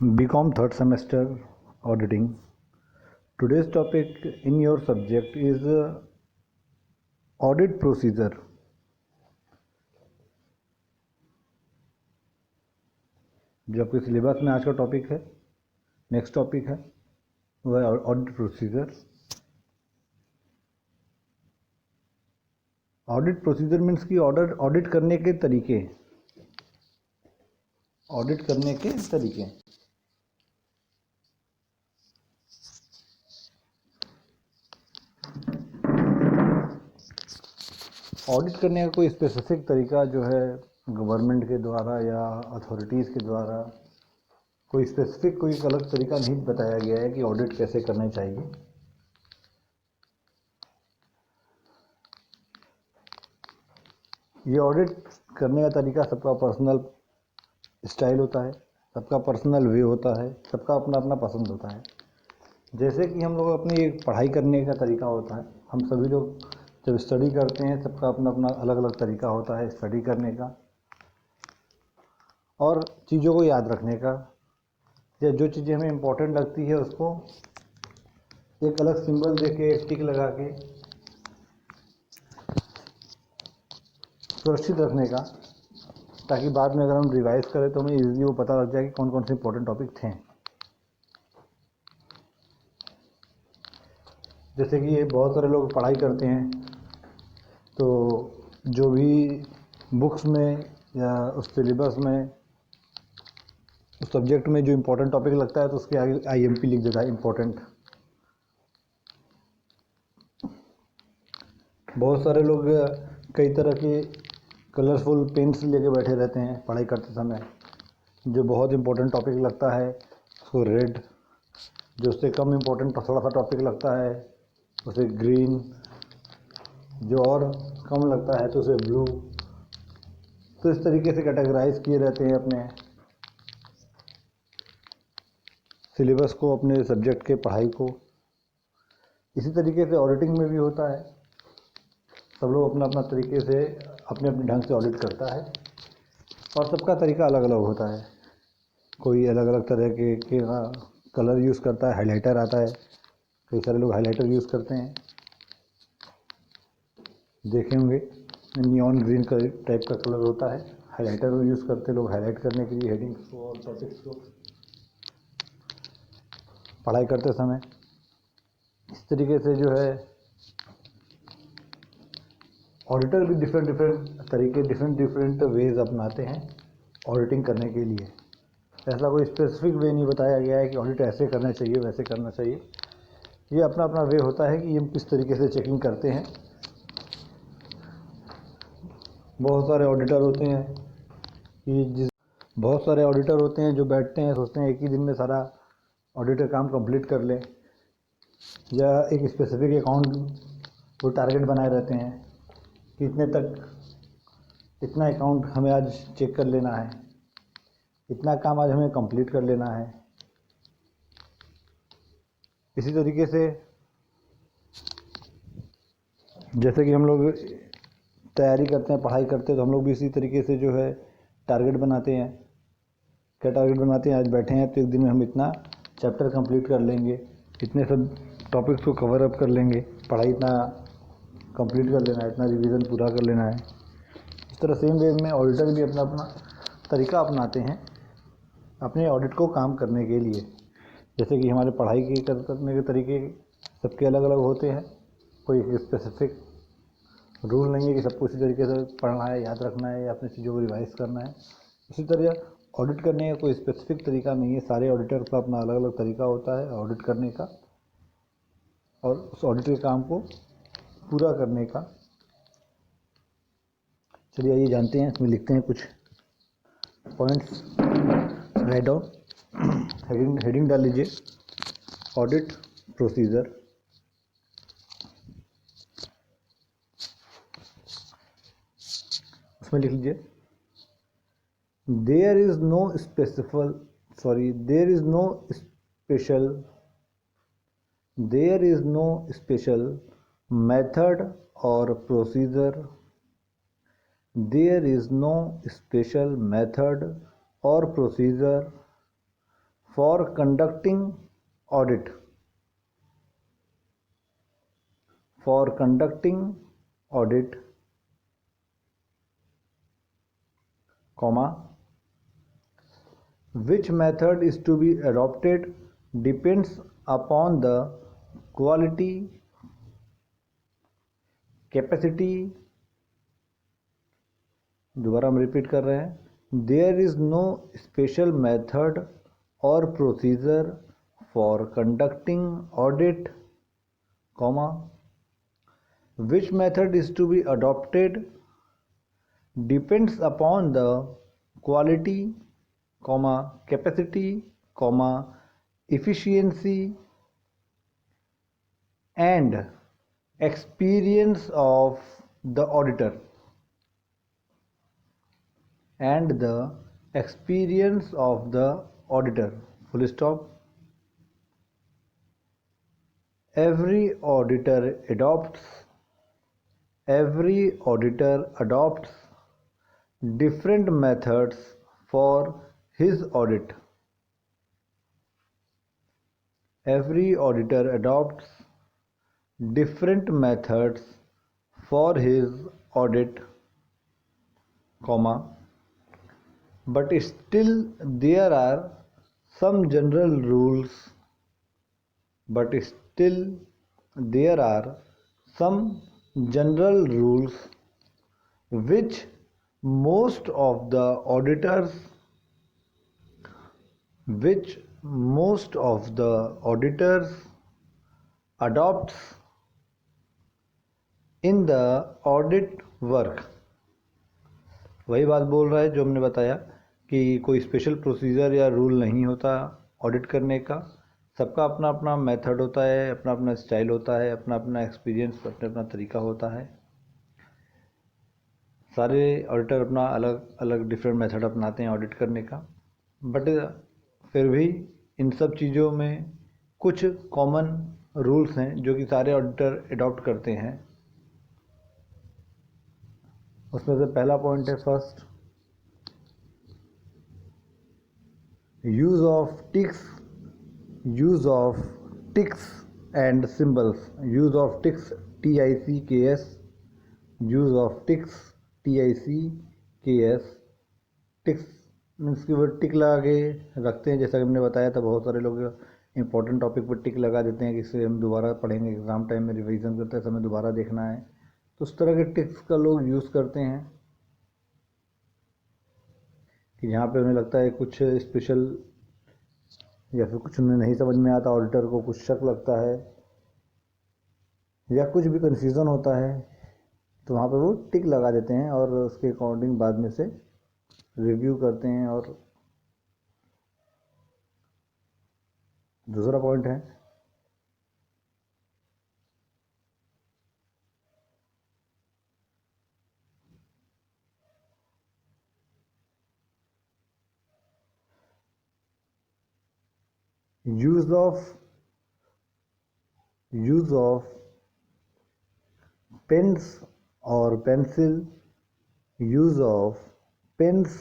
BCom third semester auditing. Today's topic in your subject is audit procedure. जो आपके syllabus में आज का टॉपिक है, नेक्स्ट टॉपिक है वह है audit procedure. Audit procedure means कि ऑडिट करने के तरीके. ऑडिट करने के तरीके. ऑडिट करने का कोई स्पेसिफिक तरीका जो है गवर्नमेंट के द्वारा या अथॉरिटीज़ के द्वारा कोई स्पेसिफिक कोई अलग तरीका नहीं बताया गया है कि ऑडिट कैसे करना चाहिए. ये ऑडिट करने का तरीका सबका पर्सनल स्टाइल होता है, सबका पर्सनल वे होता है, सबका अपना अपना पसंद होता है. जैसे कि हम लोग अपनी पढ़ाई करने का तरीका होता है, हम सभी लोग जब स्टडी करते हैं सबका अपना अपना अलग अलग तरीका होता है स्टडी करने का और चीज़ों को याद रखने का, या जो चीज़ें हमें इम्पोर्टेंट लगती है उसको एक अलग सिंबल देके टिक लगा के सुरक्षित रखने का, ताकि बाद में अगर हम रिवाइज करें तो हमें इजीली वो पता लग जाए कि कौन कौन से इम्पोर्टेंट टॉपिक थे. जैसे कि ये बहुत सारे लोग पढ़ाई करते हैं तो जो भी बुक्स में या उस सिलेबस में उस सब्जेक्ट में जो इम्पोर्टेंट टॉपिक लगता है तो उसके आगे IMP लिख देता है इम्पोर्टेंट. बहुत सारे लोग कई तरह के कलरफुल पेन्स लेके बैठे रहते हैं पढ़ाई करते समय. जो बहुत इम्पोर्टेंट टॉपिक लगता है उसको रेड, जो उससे कम इम्पोर्टेंट थोड़ा सा टॉपिक लगता है उसे ग्रीन, जो और कम लगता है तो उसे ब्लू. तो इस तरीके से कैटेगराइज किए रहते हैं अपने सिलेबस को, अपने सब्जेक्ट के पढ़ाई को. इसी तरीके से ऑडिटिंग में भी होता है. सब लोग अपना अपना तरीके से अपने अपने ढंग से ऑडिट करता है और सबका तरीका अलग अलग होता है. कोई अलग अलग तरह के कलर यूज़ करता है, हाइलाइटर आता है, कई सारे लोग हाइलाइटर यूज़ करते हैं, देखे होंगे नियॉन ग्रीन टाइप का कलर होता है. हाइलाइटर यूज़ करते लोग हाईलाइट करने के लिए हेडिंग्स को और टॉपिक्स को पढ़ाई करते समय. इस तरीके से जो है ऑडिटर भी डिफरेंट तरीके डिफरेंट वेज अपनाते हैं ऑडिटिंग करने के लिए. ऐसा कोई स्पेसिफिक वे नहीं बताया गया है कि ऑडिट ऐसे करना चाहिए वैसे करना चाहिए. ये अपना अपना वे होता है कि ये किस तरीके से चेकिंग करते हैं. बहुत सारे ऑडिटर होते हैं बहुत सारे ऑडिटर होते हैं जो बैठते हैं सोचते हैं एक ही दिन में सारा ऑडिट का काम कंप्लीट कर लें, या एक स्पेसिफिक अकाउंट वो टारगेट बनाए रहते हैं कि इतने तक इतना अकाउंट हमें आज चेक कर लेना है, इतना काम आज हमें कंप्लीट कर लेना है. इसी तरीके से जैसे कि हम लोग तैयारी करते हैं, पढ़ाई करते हैं, तो हम लोग भी इसी तरीके से जो है टारगेट बनाते हैं. क्या टारगेट बनाते हैं? आज बैठे हैं तो एक दिन में हम इतना चैप्टर कंप्लीट कर लेंगे, इतने सब टॉपिक्स को कवर अप कर लेंगे, पढ़ाई इतना कंप्लीट कर लेना है, इतना रिवीजन पूरा कर लेना है. इस तरह सेम वे में ऑडिटर भी अपना अपना तरीका अपनाते हैं अपने ऑडिट को काम करने के लिए. जैसे कि हमारे पढ़ाई के करने के तरीके सबके अलग अलग होते हैं. कोई स्पेसिफिक रूल नहीं है कि सबको इसी तरीके से पढ़ना है, याद रखना है या अपनी चीज़ों को रिवाइज करना है. इसी तरह ऑडिट करने का कोई स्पेसिफिक तरीका नहीं है. सारे ऑडिटर का अपना अलग अलग तरीका होता है ऑडिट करने का और उस ऑडिट के काम को पूरा करने का. चलिए आइए जानते हैं, इसमें लिखते हैं कुछ पॉइंट्स, राइट डाउन. हेडिंग डाल लीजिए ऑडिट प्रोसीजर. उसमें लिख लीजिए there is no special method or procedure. There is no special method or procedure for conducting audit, for conducting audit, comma, which method is to be adopted depends upon the quality, capacity, दोबारा हम repeat कर रहे हैं, there is no special method और procedure for conducting audit, comma, which method is to be adopted depends upon the quality, comma, capacity, comma, efficiency and experience of the auditor, and the experience of the auditor, full stop. Every auditor adopts different methods for his audit. Every auditor adopts different methods for his audit, comma, but still there are some general rules, which most of the auditors adopts in the audit work. वही बात बोल रहा है जो हमने बताया कि कोई स्पेशल प्रोसीजर या रूल नहीं होता ऑडिट करने का, सबका अपना अपना मेथड होता है, अपना अपना स्टाइल होता है, अपना अपना एक्सपीरियंस, अपना अपना तरीका होता है। सारे ऑडिटर अपना अलग अलग डिफरेंट मेथड अपनाते हैं ऑडिट करने का, बट फिर भी इन सब चीज़ों में कुछ कॉमन रूल्स हैं जो कि सारे ऑडिटर अडॉप्ट करते हैं। उसमें से पहला पॉइंट है, first, use of ticks and symbols, use of ticks, TICKS, use of ticks, TICKS, ticks means कि वो टिक लगा के रखते हैं, जैसा कि हमने बताया था। बहुत सारे लोग इंपॉर्टेंट टॉपिक पर टिक लगा देते हैं कि इसे हम दोबारा पढ़ेंगे, एग्ज़ाम टाइम में रिवीजन करते समय दोबारा देखना है, तो उस तरह के टिक्स का लोग यूज़ करते हैं कि जहाँ पे उन्हें लगता है कुछ स्पेशल या फिर कुछ उन्हें नहीं समझ में आता, ऑडिटर को कुछ शक लगता है या कुछ भी कन्फ्यूज़न होता है, तो वहाँ पे वो टिक लगा देते हैं और उसके अकॉर्डिंग बाद में से रिव्यू करते हैं। और दूसरा पॉइंट है, यूज़ ऑफ पेन्स और पेंसिल, यूज़ ऑफ पेन्स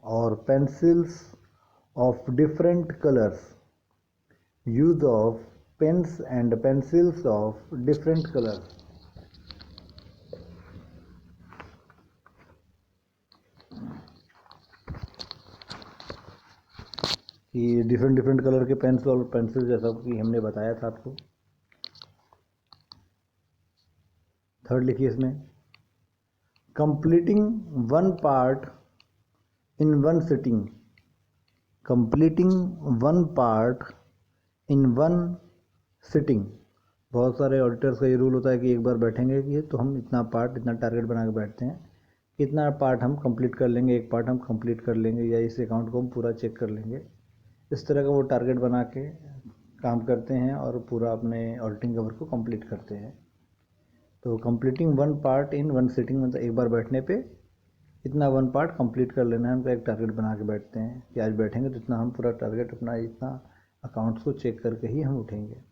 और pencils of different colours, use of pens and pencils of different colours. कि डिफरेंट कलर के पेन्स और पेंसिल, जैसा कि हमने बताया था आपको। थर्ड लिखिए इसमें, completing one part in one sitting, completing one part in one sitting. बहुत सारे ऑडिटर्स का ये रूल होता है कि एक बार बैठेंगे कि तो हम इतना टारगेट बना के बैठते हैं, कितना पार्ट हम कंप्लीट कर लेंगे, एक पार्ट हम कंप्लीट कर लेंगे या इस अकाउंट को हम पूरा चेक कर लेंगे। इस तरह का वो टारगेट बना के काम करते हैं और पूरा अपने ऑडिटिंग का वर्क को कंप्लीट करते हैं। तो completing one part in one sitting मतलब एक बार बैठने पे इतना वन पार्ट कंप्लीट कर लेना है, हम एक टारगेट बना के बैठते हैं कि आज बैठेंगे तो इतना हम पूरा टारगेट अपना इतना अकाउंट्स को चेक करके ही हम उठेंगे।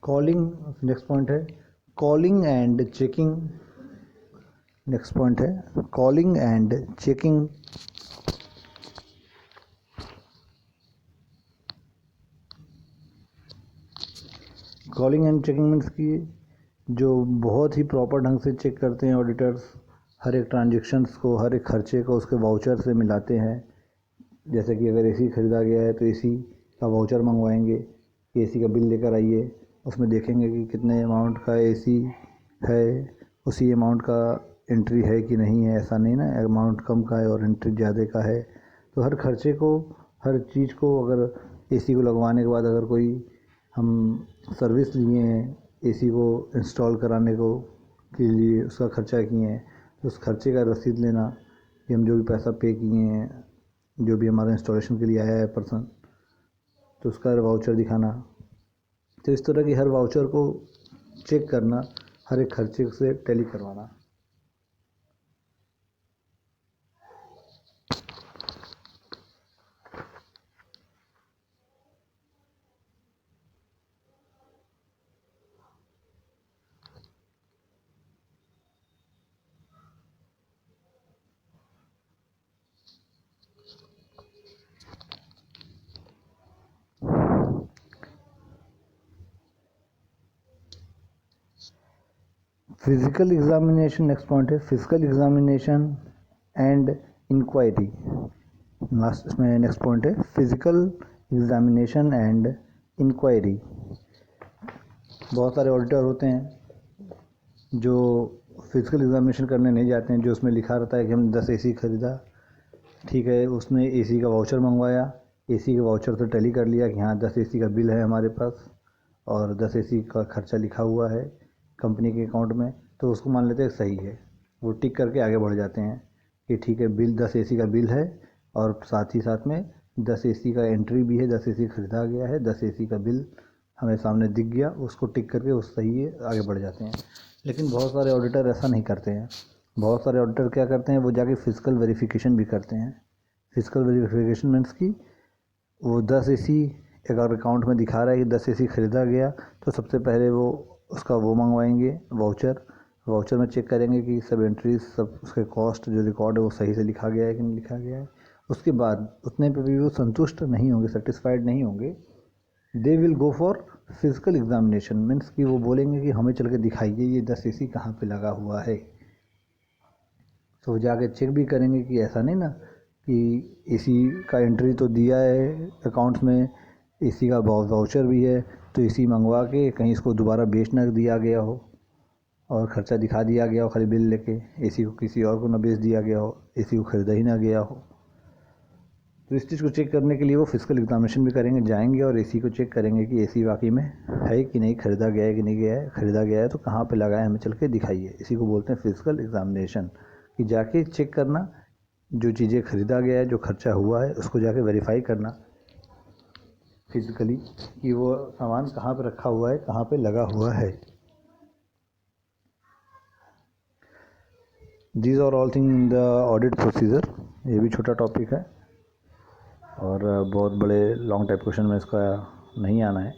कॉलिंग नेक्स्ट पॉइंट है, calling and checking. Next point है calling and checking. Calling and checking means की जो बहुत ही प्रॉपर ढंग से चेक करते हैं ऑडिटर्स, हर एक ट्रांजेक्शन्स को, हर एक खर्चे को उसके वाउचर से मिलाते हैं। जैसे कि अगर एसी ख़रीदा गया है तो एसी का वाउचर मंगवाएंगे कि एसी का बिल लेकर आइए, उसमें देखेंगे कि कितने अमाउंट का एसी है, उसी अमाउंट का एंट्री है कि नहीं है। ऐसा नहीं ना अमाउंट कम का है और एंट्री ज़्यादा का है। तो हर खर्चे को, हर चीज़ को, अगर एसी को लगवाने के बाद अगर कोई हम सर्विस लिए हैं, एसी को इंस्टॉल कराने को के लिए उसका खर्चा किए हैं, तो उस खर्चे का रसीद लेना कि हम जो भी पैसा पे किए हैं, जो भी हमारा इंस्टॉलेशन के लिए आया है पर्सन, तो उसका वाउचर दिखाना। तो इस तरह की हर वाउचर को चेक करना, हर एक खर्चे से टैली करवाना। फिजिकल एग्जामिनेशन नेक्स्ट पॉइंट है, physical examination and inquiry. Last इसमें नेक्स्ट पॉइंट है फिजिकल एग्जामिनेशन एंड इंक्वायरी। बहुत सारे ऑडिटर होते हैं जो फिजिकल एग्जामिनेशन करने नहीं जाते हैं, जो उसमें लिखा रहता है कि हमने 10 एसी ख़रीदा, ठीक है, उसने एसी का वाउचर मंगवाया, एसी के वाउचर से टैली कर लिया कि हाँ 10 एसी का बिल है हमारे पास और 10 एसी का खर्चा लिखा हुआ है कंपनी के अकाउंट में, तो उसको मान लेते हैं सही है। वो टिक करके आगे बढ़ जाते हैं कि ठीक है बिल 10 एसी का बिल है और साथ ही साथ में 10 एसी का एंट्री भी है, 10 एसी ख़रीदा गया है, 10 एसी का बिल हमें सामने दिख गया, उसको टिक करके उस सही है आगे बढ़ जाते हैं। लेकिन बहुत सारे ऑडिटर ऐसा नहीं करते हैं। बहुत सारे ऑडिटर क्या करते हैं, वो जाके फिजिकल वेरिफिकेशन भी करते हैं। फिजिकल वेरिफिकेशन मीन्स की वो 10 एसी अगर अकाउंट में दिखा रहा है कि 10 एसी ख़रीदा गया, तो सबसे पहले वो उसका वो मंगवाएंगे वाउचर में चेक करेंगे कि सब एंट्रीज, सब उसके कॉस्ट जो रिकॉर्ड है वो सही से लिखा गया है कि नहीं लिखा गया है। उसके बाद उतने पे भी वो संतुष्ट नहीं होंगे, सेटिस्फाइड नहीं होंगे, they will go for physical examination. Means कि वो बोलेंगे कि हमें चल के दिखाइए ये 10 एसी कहाँ पे लगा हुआ है। तो वो जाके चेक भी करेंगे कि ऐसा नहीं ना कि एसी का एंट्री तो दिया है अकाउंट्स में, एसी का वाउचर भी है, तो एसी मंगवा के कहीं इसको दोबारा बेच ना दिया गया हो और ख़र्चा दिखा दिया गया हो खाली बिल लेके, एसी को किसी और को ना बेच दिया गया हो, एसी को ख़रीदा ही ना गया हो। तो इस चीज़ को चेक करने के लिए वो फिजिकल एग्जामिनेशन भी करेंगे, जाएंगे और एसी को चेक करेंगे कि एसी वाकई में है कि नहीं, ख़रीदा गया है कि नहीं गया है, ख़रीदा गया है तो कहाँ पे लगा है, हमें चल के दिखाइए। इसी को बोलते हैं फिजिकल एग्जामिनेशन, कि जाके चेक करना जो चीज़ें ख़रीदा गया है, जो खर्चा हुआ है, उसको जाके वेरीफाई करना फिजिकली कि वो सामान कहाँ पे रखा हुआ है, कहाँ पे लगा हुआ है। These are all thing in the audit procedure. ये भी छोटा टॉपिक है और बहुत बड़े लॉन्ग टाइप क्वेश्चन में इसका नहीं आना है।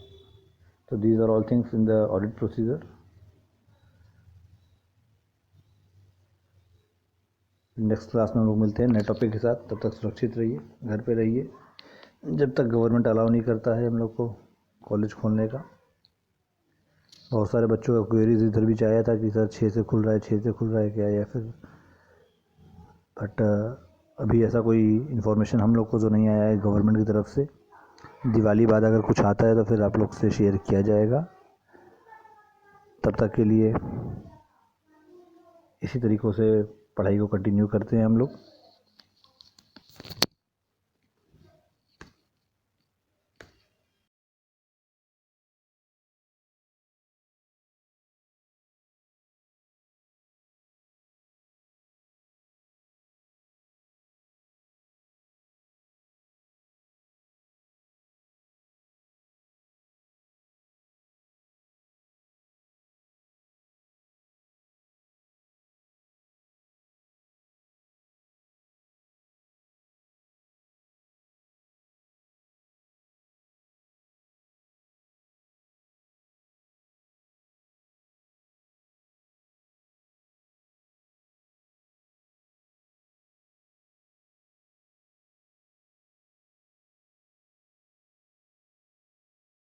तो these are all things in the audit procedure. Next class में हम लोग मिलते हैं नए टॉपिक के साथ। तब तक सुरक्षित रहिए, घर पे रहिए, जब तक गवर्नमेंट अलाउ नहीं करता है हम लोग को कॉलेज खोलने का। बहुत सारे बच्चों का क्वेरीज इधर भी आया था कि सर 6 से खुल रहा है, 6 से खुल रहा है क्या, या फिर बट अभी ऐसा कोई इन्फॉर्मेशन हम लोग को तो नहीं आया है गवर्नमेंट की तरफ से। दिवाली बाद अगर कुछ आता है तो फिर आप लोग से शेयर किया जाएगा। तब तक के लिए इसी तरीक़ों से पढ़ाई को कंटिन्यू करते हैं हम लोग।